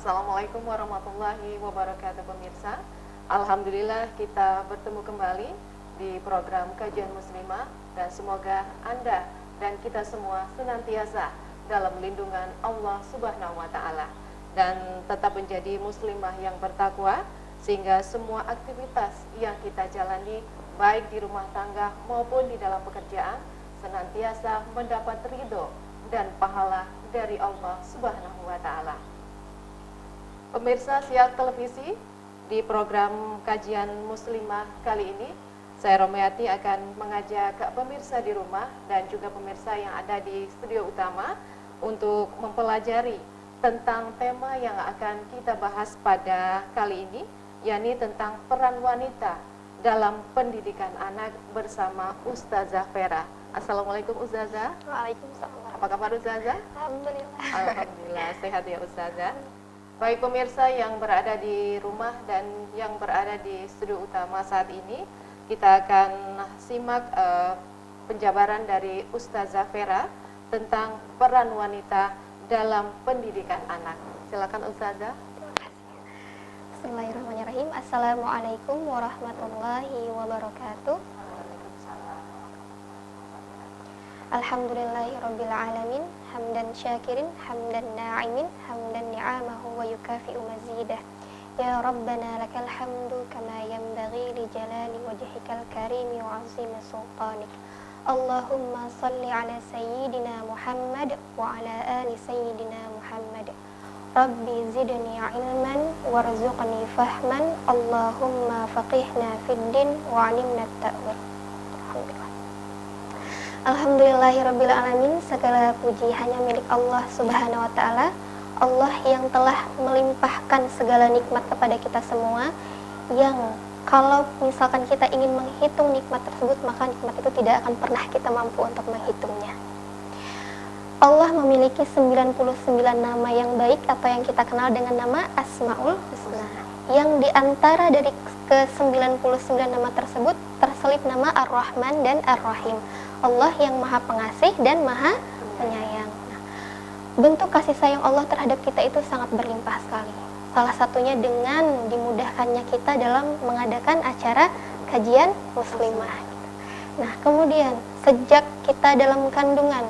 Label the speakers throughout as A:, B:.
A: Assalamualaikum warahmatullahi wabarakatuh pemirsa. Alhamdulillah kita bertemu kembali di program Kajian Muslimah dan semoga Anda dan kita semua senantiasa dalam lindungan Allah Subhanahu wa taala dan tetap menjadi muslimah yang bertakwa sehingga semua aktivitas yang kita jalani baik di rumah tangga maupun di dalam pekerjaan senantiasa mendapat ridho dan pahala dari Allah Subhanahu wa taala. Pemirsa Siar Televisi, di program Kajian Muslimah kali ini, saya Romayati akan mengajak pemirsa di rumah dan juga pemirsa yang ada di studio utama untuk mempelajari tentang tema yang akan kita bahas pada kali ini, yakni tentang peran wanita dalam pendidikan anak bersama Ustazah Vera. Assalamualaikum Ustazah.
B: Waalaikumsalam.
A: Apa kabar Ustazah?
B: Alhamdulillah.
A: Alhamdulillah, sehat ya Ustazah. Baik pemirsa yang berada di rumah dan yang berada di studio utama saat ini, kita akan simak penjabaran dari Ustazah Vera tentang peran wanita dalam pendidikan anak. Silakan Ustazah.
B: Terima kasih. Bismillahirrahmanirrahim. Assalamualaikum warahmatullahi wabarakatuh. Alhamdulillahirabbil alamin, hamdan syakirin, hamdan na'imin, hamdan ni'amahu wa yukafi'u mazidah. Ya Rabbana lakal hamdu kama yanbaghi li jalali wajhikal karimi wa 'azimi sultanik. Allahumma salli ala sayyidina Muhammad wa ala ali sayyidina Muhammad. Rabbi zidni ilman warzuqni fahman. Allahumma faqihna fid din wa 'allimna at-ta'wil. Alhamdulillah. Alhamdulillahirabbil alamin, segala puji hanya milik Allah Subhanahu wa taala. Allah yang telah melimpahkan segala nikmat kepada kita semua, yang kalau misalkan kita ingin menghitung nikmat tersebut, maka nikmat itu tidak akan pernah kita mampu untuk menghitungnya. Allah memiliki 99 nama yang baik atau yang kita kenal dengan nama Asmaul Husna. Yang diantara dari ke-99 nama tersebut terselip nama Ar-Rahman dan Ar-Rahim. Allah yang maha pengasih dan maha penyayang. Nah, bentuk kasih sayang Allah terhadap kita itu sangat berlimpah sekali. Salah satunya dengan dimudahkannya kita dalam mengadakan acara kajian muslimah. Nah, kemudian sejak kita dalam kandungan,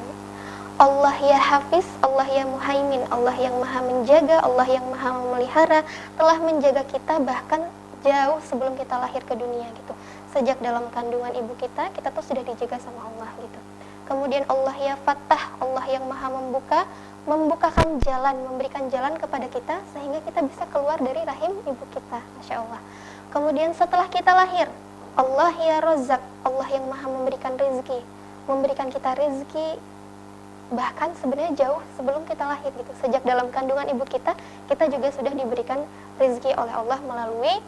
B: Allah ya Hafiz, Allah ya Muhaimin, Allah yang maha menjaga, Allah yang maha memelihara, telah menjaga kita bahkan jauh sebelum kita lahir ke dunia gitu. Sejak dalam kandungan ibu kita tuh sudah dijaga sama Allah gitu. Kemudian Allah ya Fattah, Allah yang maha membukakan jalan, memberikan jalan kepada kita sehingga kita bisa keluar dari rahim ibu kita, Masya Allah. Kemudian setelah kita lahir, Allah ya Razzaq, Allah yang maha memberikan kita rezeki bahkan sebenarnya jauh sebelum kita lahir gitu. Sejak dalam kandungan ibu kita juga sudah diberikan rezeki oleh Allah melalui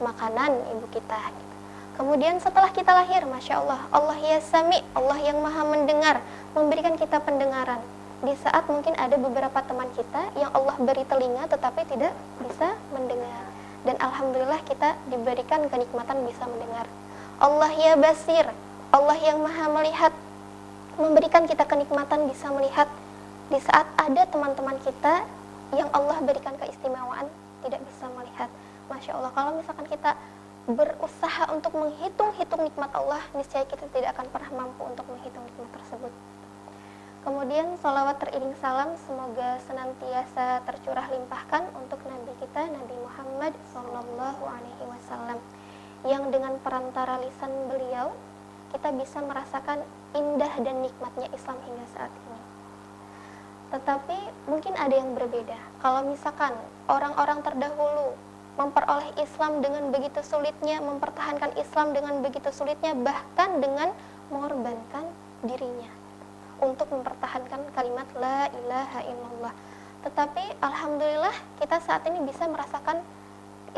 B: makanan ibu kita gitu. Kemudian setelah kita lahir, Masya Allah, Allah ya Sami, Allah yang maha mendengar, memberikan kita pendengaran. Di saat mungkin ada beberapa teman kita yang Allah beri telinga tetapi tidak bisa mendengar. Dan Alhamdulillah kita diberikan kenikmatan bisa mendengar. Allah ya Basir, Allah yang maha melihat, memberikan kita kenikmatan bisa melihat. Di saat ada teman-teman kita yang Allah berikan keistimewaan tidak bisa melihat. Masya Allah, kalau misalkan kita berusaha untuk menghitung nikmat Allah, niscaya kita tidak akan pernah mampu untuk menghitung nikmat tersebut. Kemudian salawat teriring salam semoga senantiasa tercurah limpahkan untuk Nabi kita, Nabi Muhammad SAW, yang dengan perantara lisan beliau kita bisa merasakan indah dan nikmatnya Islam hingga saat ini. Tetapi mungkin ada yang berbeda. Kalau misalkan orang-orang terdahulu memperoleh Islam dengan begitu sulitnya, mempertahankan Islam dengan begitu sulitnya, bahkan dengan mengorbankan dirinya untuk mempertahankan kalimat La ilaha illallah. Tetapi Alhamdulillah kita saat ini bisa merasakan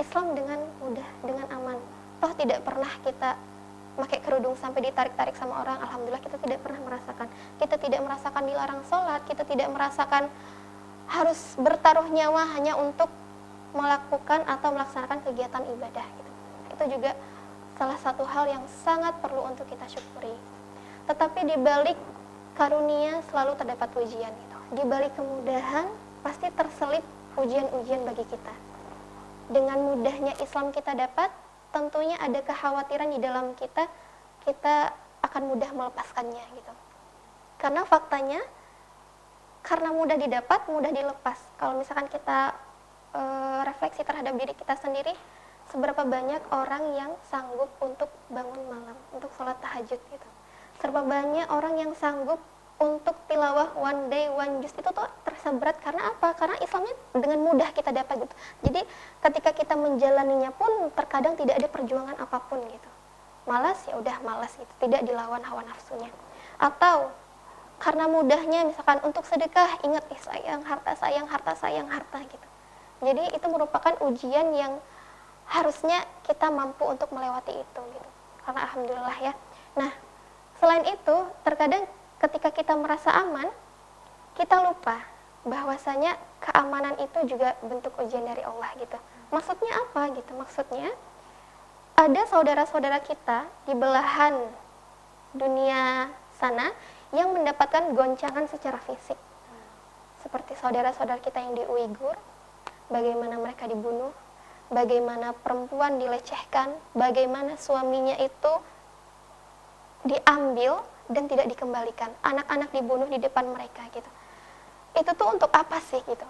B: Islam dengan mudah, dengan aman. Toh tidak pernah kita pakai kerudung sampai ditarik-tarik sama orang, Alhamdulillah kita tidak pernah merasakan. Kita tidak merasakan dilarang sholat, kita tidak merasakan harus bertaruh nyawa hanya untuk melakukan atau melaksanakan kegiatan ibadah gitu. Itu juga salah satu hal yang sangat perlu untuk kita syukuri. Tetapi di balik karunia selalu terdapat ujian gitu. Di balik kemudahan pasti terselip ujian-ujian bagi kita. Dengan mudahnya Islam kita dapat, tentunya ada kekhawatiran di dalam kita, kita akan mudah melepaskannya gitu. Karena faktanya, karena mudah didapat, mudah dilepas. Kalau misalkan kita refleksi terhadap diri kita sendiri, seberapa banyak orang yang sanggup untuk bangun malam, untuk sholat tahajud gitu. Seberapa banyak orang yang sanggup untuk tilawah one day one juz, itu tuh terasa berat. Karena apa? Karena Islamnya dengan mudah kita dapat gitu. Jadi ketika kita menjalaninya pun terkadang tidak ada perjuangan apapun gitu. Malas ya udah malas gitu, tidak dilawan hawa nafsunya. Atau karena mudahnya misalkan untuk sedekah, ingat sayang harta gitu. Jadi itu merupakan ujian yang harusnya kita mampu untuk melewati itu gitu. Karena alhamdulillah ya. Nah, selain itu terkadang ketika kita merasa aman, kita lupa bahwasanya keamanan itu juga bentuk ujian dari Allah gitu. Maksudnya apa gitu? Maksudnya ada saudara-saudara kita di belahan dunia sana yang mendapatkan goncangan secara fisik. Seperti saudara-saudara kita yang di Uighur, bagaimana mereka dibunuh, bagaimana perempuan dilecehkan, bagaimana suaminya itu diambil dan tidak dikembalikan, anak-anak dibunuh di depan mereka gitu. Itu tuh untuk apa sih gitu?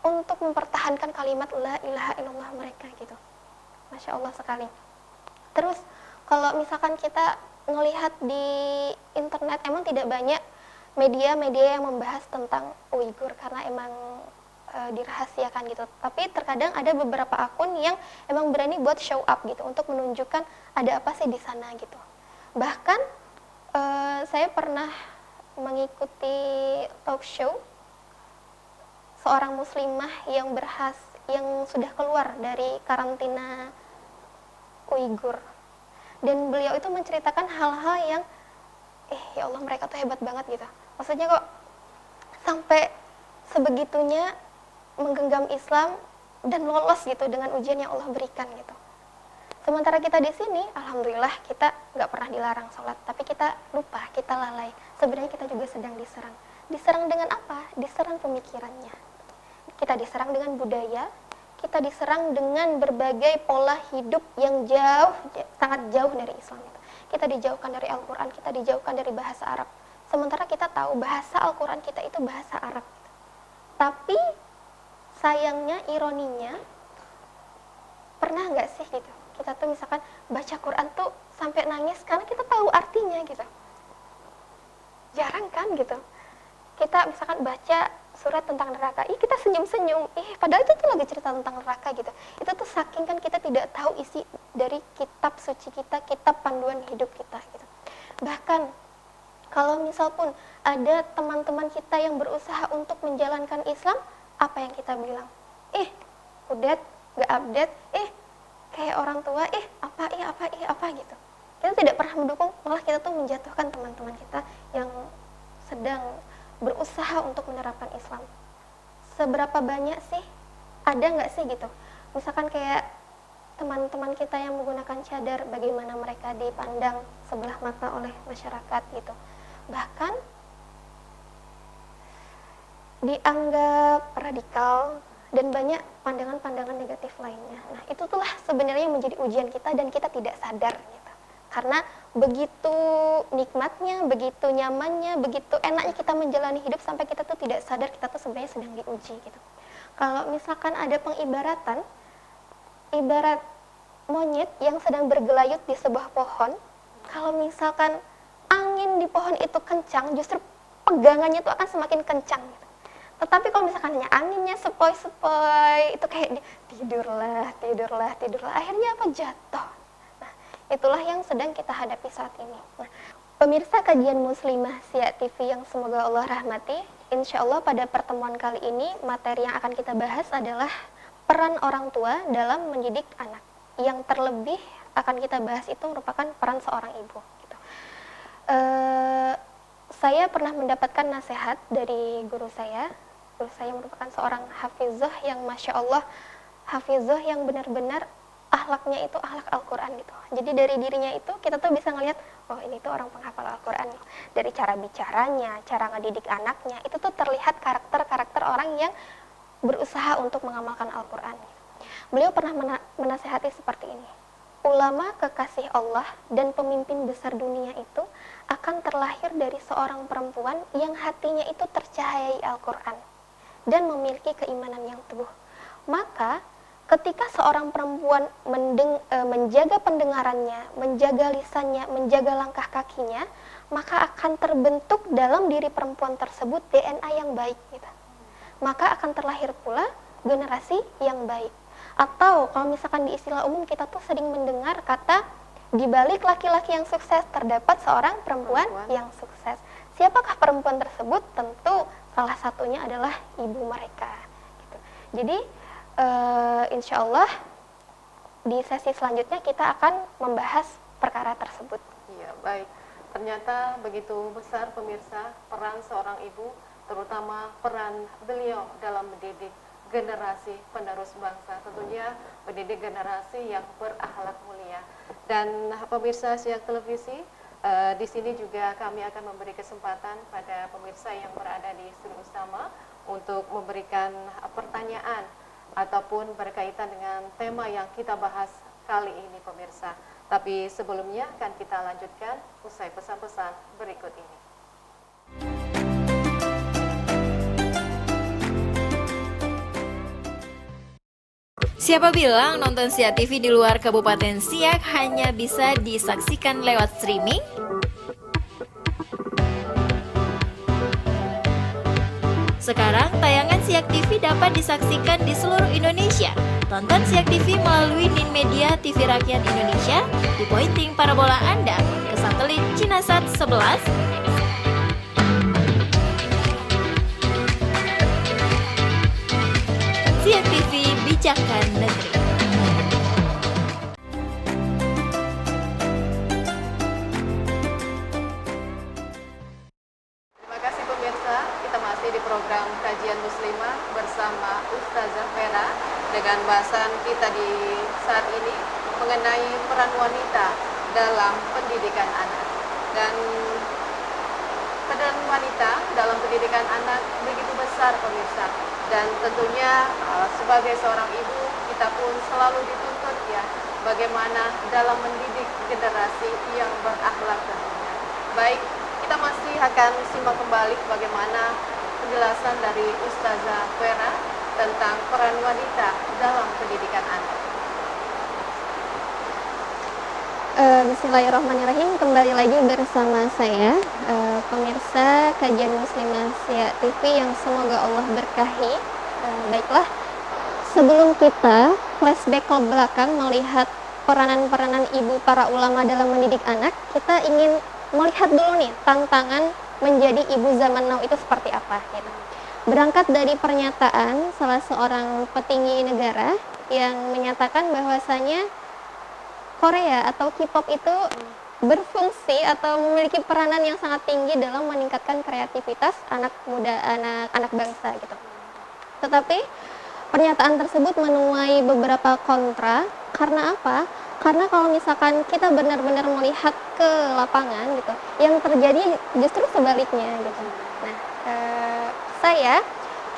B: Untuk mempertahankan kalimat la ilaha illallah mereka gitu. Masya Allah sekali. Terus kalau misalkan kita ngelihat di internet, emang tidak banyak media-media yang membahas tentang Uighur karena emang dirahasiakan gitu. Tapi terkadang ada beberapa akun yang emang berani buat show up gitu, untuk menunjukkan ada apa sih di sana gitu. Bahkan saya pernah mengikuti talk show seorang muslimah yang sudah keluar dari karantina Uighur, dan beliau itu menceritakan hal-hal yang ya Allah, mereka tuh hebat banget gitu. Maksudnya kok sampai sebegitunya menggenggam Islam dan lolos gitu dengan ujian yang Allah berikan gitu. Sementara kita di sini, alhamdulillah kita nggak pernah dilarang sholat, tapi kita lupa, kita lalai. Sebenarnya kita juga sedang diserang. Diserang dengan apa? Diserang pemikirannya. Kita diserang dengan budaya, kita diserang dengan berbagai pola hidup yang sangat jauh dari Islam itu. Kita dijauhkan dari Al-Quran, kita dijauhkan dari bahasa Arab. Sementara kita tahu bahasa Al-Quran kita itu bahasa Arab. Tapi sayangnya, ironinya, pernah nggak sih gitu, kita tuh misalkan baca Quran tuh sampai nangis karena kita tahu artinya gitu. Jarang kan gitu. Kita misalkan baca surat tentang neraka, kita senyum-senyum, padahal itu tuh lagi cerita tentang neraka gitu. Itu tuh saking kan kita tidak tahu isi dari kitab suci kita, kitab panduan hidup kita gitu. Bahkan kalau misal pun ada teman-teman kita yang berusaha untuk menjalankan Islam, apa yang kita bilang? Udah gak update, kayak orang tua, apa gitu. Kita tidak pernah mendukung, malah kita tuh menjatuhkan teman-teman kita yang sedang berusaha untuk menerapkan Islam. Seberapa banyak sih, ada nggak sih gitu, misalkan kayak teman-teman kita yang menggunakan cadar, bagaimana mereka dipandang sebelah mata oleh masyarakat gitu. Bahkan dianggap radikal dan banyak pandangan-pandangan negatif lainnya. Nah, itulah sebenarnya yang menjadi ujian kita dan kita tidak sadar gitu. Karena begitu nikmatnya, begitu nyamannya, begitu enaknya kita menjalani hidup sampai kita tuh tidak sadar kita tuh sebenarnya sedang diuji gitu. Kalau misalkan ada pengibaratan, ibarat monyet yang sedang bergelayut di sebuah pohon, kalau misalkan angin di pohon itu kencang, justru pegangannya tuh akan semakin kencang gitu. Tetapi kalau misalkan hanya anginnya sepoi-sepoi, itu kayak tidurlah, akhirnya apa? Jatuh. Nah, itulah yang sedang kita hadapi saat ini. Nah, pemirsa kajian Muslimah Siak TV yang semoga Allah rahmati, insya Allah pada pertemuan kali ini materi yang akan kita bahas adalah peran orang tua dalam mendidik anak. Yang terlebih akan kita bahas itu merupakan peran seorang ibu. Gitu. Saya pernah mendapatkan nasihat dari guru saya. Guru saya merupakan seorang hafizah yang masya Allah, hafizah yang benar-benar akhlaknya itu akhlak Al-Quran gitu. Jadi dari dirinya itu kita tuh bisa ngelihat, oh ini tuh orang penghafal Al-Quran. Dari cara bicaranya, cara ngedidik anaknya, itu tuh terlihat karakter-karakter orang yang berusaha untuk mengamalkan Al-Quran. Beliau pernah menasihati seperti ini, ulama kekasih Allah dan pemimpin besar dunia itu akan terlahir dari seorang perempuan yang hatinya itu tercahayai Al-Quran dan memiliki keimanan yang teguh. Maka ketika seorang perempuan menjaga pendengarannya, menjaga lisannya, menjaga langkah kakinya, maka akan terbentuk dalam diri perempuan tersebut DNA yang baik gitu. Maka akan terlahir pula generasi yang baik. Atau kalau misalkan di istilah umum kita tuh sering mendengar kata di balik laki-laki yang sukses terdapat seorang perempuan yang sukses. Siapakah perempuan tersebut? Tentu salah satunya adalah ibu mereka gitu. Jadi insya Allah di sesi selanjutnya kita akan membahas perkara tersebut.
A: Iya, baik. Ternyata begitu besar pemirsa peran seorang ibu, terutama peran beliau dalam mendidik generasi penerus bangsa, tentunya mendidik generasi yang berakhlak mulia. Dan pemirsa Siak Televisi, di sini juga kami akan memberi kesempatan pada pemirsa yang berada di studio utama untuk memberikan pertanyaan ataupun berkaitan dengan tema yang kita bahas kali ini pemirsa. Tapi sebelumnya akan kita lanjutkan usai pesan-pesan berikut ini.
C: Siapa bilang nonton Siak TV di luar Kabupaten Siak hanya bisa disaksikan lewat streaming? Sekarang tayangan Siak TV dapat disaksikan di seluruh Indonesia. Tonton Siak TV melalui Nin Media TV Rakyat Indonesia di pointing parabola Anda ke satelit Cinasat 11. Siak TV, bijakan negeri.
A: Terima kasih pemirsa, kita masih di program Kajian Muslimah bersama Ustazah Vera dengan bahasan kita di saat ini mengenai peran wanita dalam pendidikan anak. Dan peran wanita dalam pendidikan anak begitu besar pemirsa, dan tentunya sebagai seorang ibu kita pun selalu dituntut ya bagaimana dalam mendidik generasi yang berakhlak tentunya. Baik, kita masih akan simak kembali bagaimana penjelasan dari Ustazah Vera tentang peran wanita dalam pendidikan anak.
B: Bismillahirrahmanirrahim. Kembali lagi bersama saya, pemirsa Kajian Muslimah Siak TV yang semoga Allah berkahi. Baiklah, sebelum kita flashback ke belakang melihat peranan-peranan ibu para ulama dalam mendidik anak, kita ingin melihat dulu nih tantangan menjadi ibu zaman now itu seperti apa gitu. Berangkat dari pernyataan salah seorang petinggi negara yang menyatakan bahwasanya Korea atau K-pop itu berfungsi atau memiliki peranan yang sangat tinggi dalam meningkatkan kreativitas anak muda, anak-anak bangsa gitu. Tetapi pernyataan tersebut menuai beberapa kontra. Karena apa? Karena kalau misalkan kita benar-benar melihat ke lapangan gitu, yang terjadi justru sebaliknya gitu. Nah,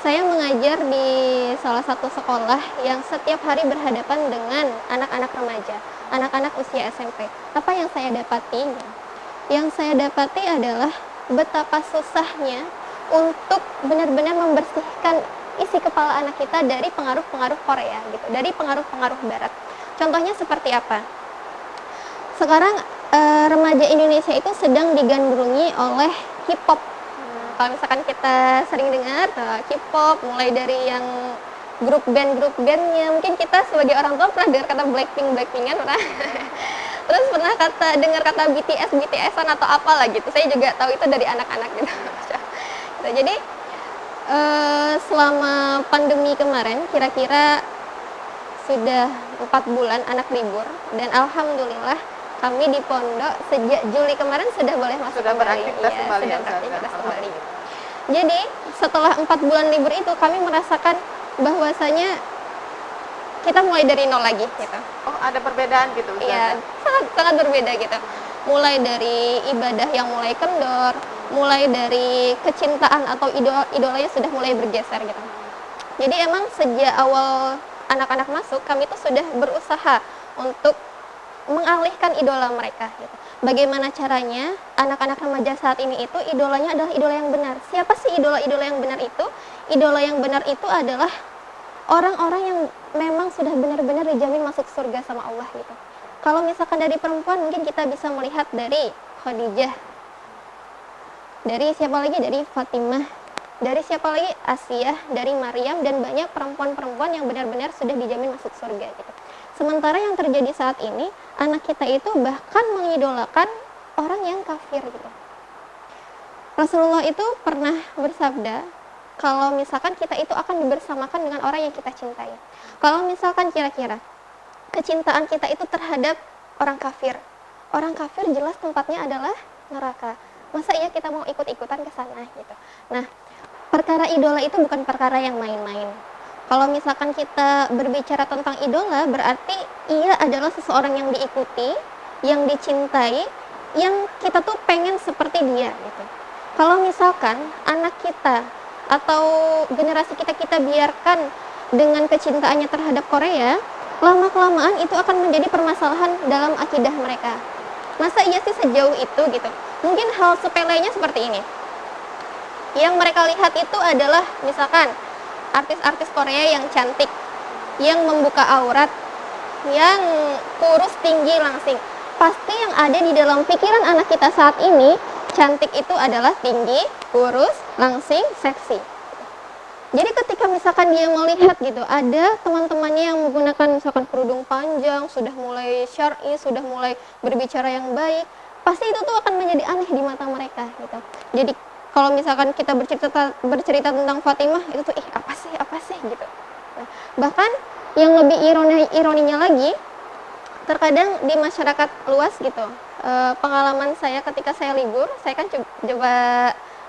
B: saya mengajar di salah satu sekolah yang setiap hari berhadapan dengan anak-anak remaja, anak-anak usia SMP. Apa yang saya dapati? Yang saya dapati adalah betapa susahnya untuk benar-benar membersihkan isi kepala anak kita dari pengaruh-pengaruh Korea gitu, dari pengaruh-pengaruh Barat. Contohnya seperti apa? Sekarang remaja Indonesia itu sedang digandrungi oleh K-pop. Kalau misalkan kita sering dengar K-pop, mulai dari yang grup bandnya, mungkin kita sebagai orang tua pernah dengar kata Blackpink-an pernah. Terus pernah dengar kata BTS-an atau apalah gitu. Saya juga tahu itu dari anak-anak gitu. Jadi selama pandemi kemarin kira-kira sudah 4 bulan anak libur, dan alhamdulillah kami di pondok sejak Juli kemarin sudah boleh masuk
A: sudah
B: kembali.
A: Beraktivitas kembali,
B: sudah beraktivitas kembali. Jadi setelah 4 bulan libur itu kami merasakan bahwasanya kita mulai dari nol lagi gitu.
A: Oh, ada perbedaan gitu?
B: Iya, sangat berbeda gitu. Mulai dari ibadah yang mulai kendor, mulai dari kecintaan atau idolanya sudah mulai bergeser gitu. Jadi emang sejak awal anak-anak masuk, kami tuh sudah berusaha untuk mengalihkan idola mereka gitu. Bagaimana caranya anak-anak remaja saat ini itu idolanya adalah idola yang benar. Siapa sih idola-idola yang benar itu? Idola yang benar itu adalah orang-orang yang memang sudah benar-benar dijamin masuk surga sama Allah gitu. Kalau misalkan dari perempuan mungkin kita bisa melihat dari Khadijah. Dari siapa lagi? Dari Fatimah. Dari siapa lagi? Asiyah, dari Maryam, dan banyak perempuan-perempuan yang benar-benar sudah dijamin masuk surga gitu. Sementara yang terjadi saat ini, anak kita itu bahkan mengidolakan orang yang kafir gitu. Rasulullah itu pernah bersabda, kalau misalkan kita itu akan dibersamakan dengan orang yang kita cintai. Kalau misalkan kira-kira kecintaan kita itu terhadap orang kafir jelas tempatnya adalah neraka. Masa iya kita mau ikut-ikutan ke sana gitu. Nah, perkara idola itu bukan perkara yang main-main. Kalau misalkan kita berbicara tentang idola, berarti ia adalah seseorang yang diikuti, yang dicintai, yang kita tuh pengen seperti dia gitu. Kalau misalkan anak kita atau generasi kita biarkan dengan kecintaannya terhadap Korea, lama-kelamaan itu akan menjadi permasalahan dalam akidah mereka. Masa iya sih sejauh itu gitu? Mungkin hal sepelenya seperti ini. Yang mereka lihat itu adalah misalkan artis-artis Korea yang cantik, yang membuka aurat, yang kurus, tinggi, langsing. Pasti yang ada di dalam pikiran anak kita saat ini, cantik itu adalah tinggi, kurus, langsing, seksi. Jadi ketika misalkan dia melihat gitu, ada teman-temannya yang menggunakan misalkan kerudung panjang, sudah mulai syar'i, sudah mulai berbicara yang baik, pasti itu tuh akan menjadi aneh di mata mereka gitu. Jadi kalau misalkan kita bercerita tentang Fatimah, itu tuh apa sih gitu. Nah, bahkan yang lebih ironinya lagi, terkadang di masyarakat luas gitu, pengalaman saya ketika saya libur, saya kan coba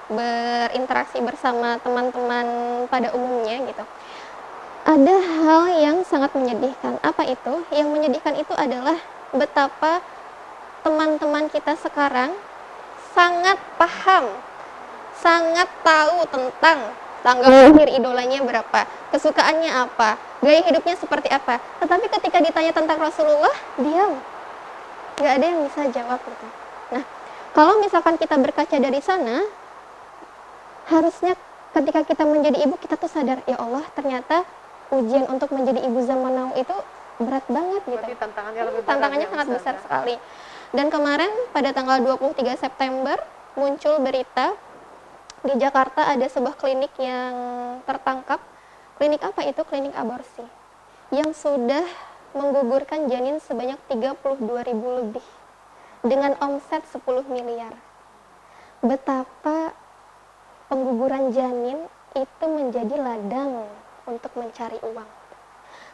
B: berinteraksi bersama teman-teman pada umumnya gitu. Ada hal yang sangat menyedihkan. Apa itu? Yang menyedihkan itu adalah betapa teman-teman kita sekarang sangat paham, sangat tahu tentang tanggal lahir idolanya berapa, kesukaannya apa, gaya hidupnya seperti apa. Tetapi ketika ditanya tentang Rasulullah, diam. Nggak ada yang bisa jawab gitu. Nah, kalau misalkan kita berkaca dari sana, harusnya ketika kita menjadi ibu, kita tuh sadar, ya Allah, ternyata ujian untuk menjadi ibu zaman now itu berat banget gitu.
A: Berarti tantangannya
B: Sangat besar sekali. Dan kemarin pada tanggal 23 September muncul berita di Jakarta ada sebuah klinik yang tertangkap. Klinik apa itu? Klinik aborsi. Yang sudah menggugurkan janin sebanyak 32.000 lebih dengan omset 10 miliar. Betapa pengguguran janin itu menjadi ladang untuk mencari uang.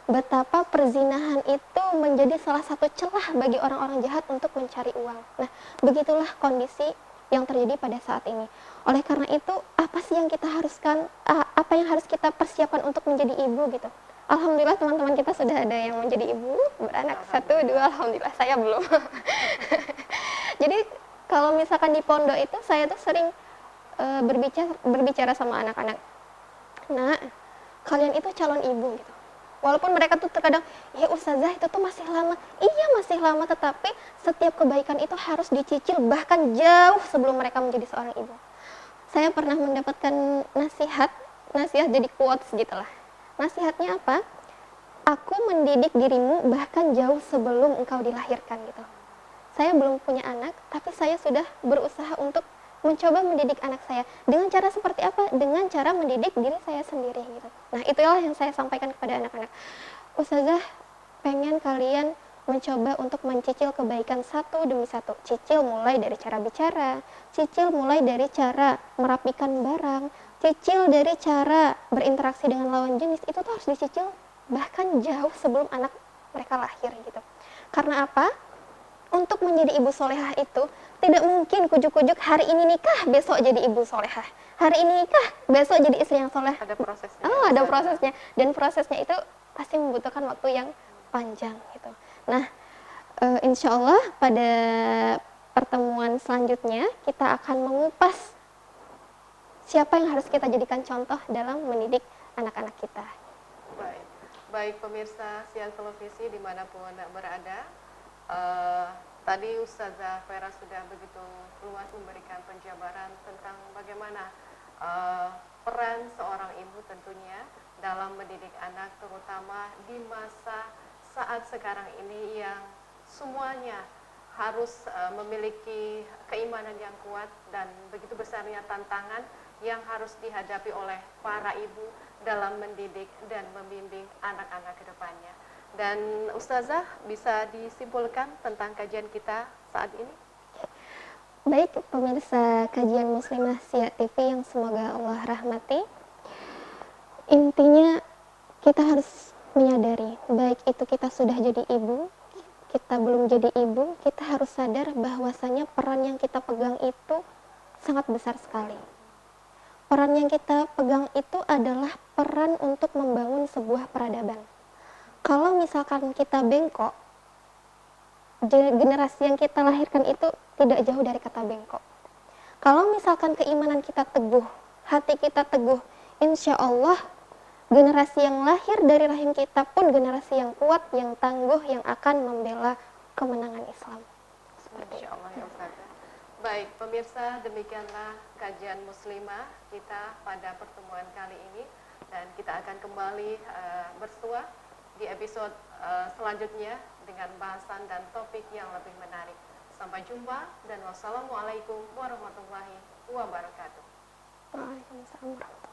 B: Betapa perzinahan itu menjadi salah satu celah bagi orang-orang jahat untuk mencari uang. Nah, begitulah kondisi yang terjadi pada saat ini. Oleh karena itu, apa sih yang kita haruskan, apa yang harus kita persiapkan untuk menjadi ibu gitu? Alhamdulillah teman-teman kita sudah ada yang menjadi ibu, beranak 1, 2, alhamdulillah, saya belum. Jadi kalau misalkan di pondok itu saya tuh sering berbicara sama anak-anak. Nah, kalian itu calon ibu gitu. Walaupun mereka tuh terkadang, ya ustazah itu tuh masih lama. Iya masih lama, tetapi setiap kebaikan itu harus dicicil bahkan jauh sebelum mereka menjadi seorang ibu. Saya pernah mendapatkan nasihat jadi quotes gitulah. Nasihatnya apa? Aku mendidik dirimu bahkan jauh sebelum engkau dilahirkan gitu. Saya belum punya anak, tapi saya sudah berusaha untuk mencoba mendidik anak saya. Dengan cara seperti apa? Dengan cara mendidik diri saya sendiri gitu. Nah, itulah yang saya sampaikan kepada anak-anak. Ustazah, pengen kalian mencoba untuk mencicil kebaikan satu demi satu. Cicil mulai dari cara bicara, cicil mulai dari cara merapikan barang, cicil dari cara berinteraksi dengan lawan jenis. Itu tuh harus dicicil bahkan jauh sebelum anak mereka lahir gitu. Karena apa? Untuk menjadi ibu solehah itu tidak mungkin kujuk-kujuk hari ini nikah besok jadi ibu solehah, hari ini nikah besok jadi istri yang soleh.
A: Ada prosesnya.
B: Ada prosesnya, dan prosesnya itu pasti membutuhkan waktu yang panjang gitu. Nah, insya Allah pada pertemuan selanjutnya kita akan mengupas siapa yang harus kita jadikan contoh dalam mendidik anak-anak kita.
A: Baik, baik pemirsa siang televisi dimanapun berada, tadi Ustazah Vera sudah begitu luas memberikan penjabaran tentang bagaimana peran seorang ibu tentunya dalam mendidik anak, terutama di masa saat sekarang ini yang semuanya harus memiliki keimanan yang kuat dan begitu besarnya tantangan yang harus dihadapi oleh para ibu dalam mendidik dan membimbing anak-anak ke depannya. Dan Ustazah bisa disimpulkan tentang kajian kita saat ini?
B: Baik pemirsa kajian Muslimah Siak TV yang semoga Allah rahmati, intinya kita harus menyadari, baik itu kita sudah jadi ibu, kita belum jadi ibu, kita harus sadar bahwasanya peran yang kita pegang itu sangat besar sekali. Peran yang kita pegang itu adalah peran untuk membangun sebuah peradaban. Kalau misalkan kita bengkok, generasi yang kita lahirkan itu tidak jauh dari kata bengkok. Kalau misalkan keimanan kita teguh, hati kita teguh, insya Allah generasi yang lahir dari rahim kita pun generasi yang kuat, yang tangguh, yang akan membela kemenangan Islam.
A: Insya Allah ya Ustazah. Baik pemirsa, demikianlah kajian Muslimah kita pada pertemuan kali ini, dan kita akan kembali bersua di episode selanjutnya dengan bahasan dan topik yang lebih menarik. Sampai jumpa dan wassalamualaikum warahmatullahi wabarakatuh.
B: Waalaikumsalam warahmatullahi wabarakatuh.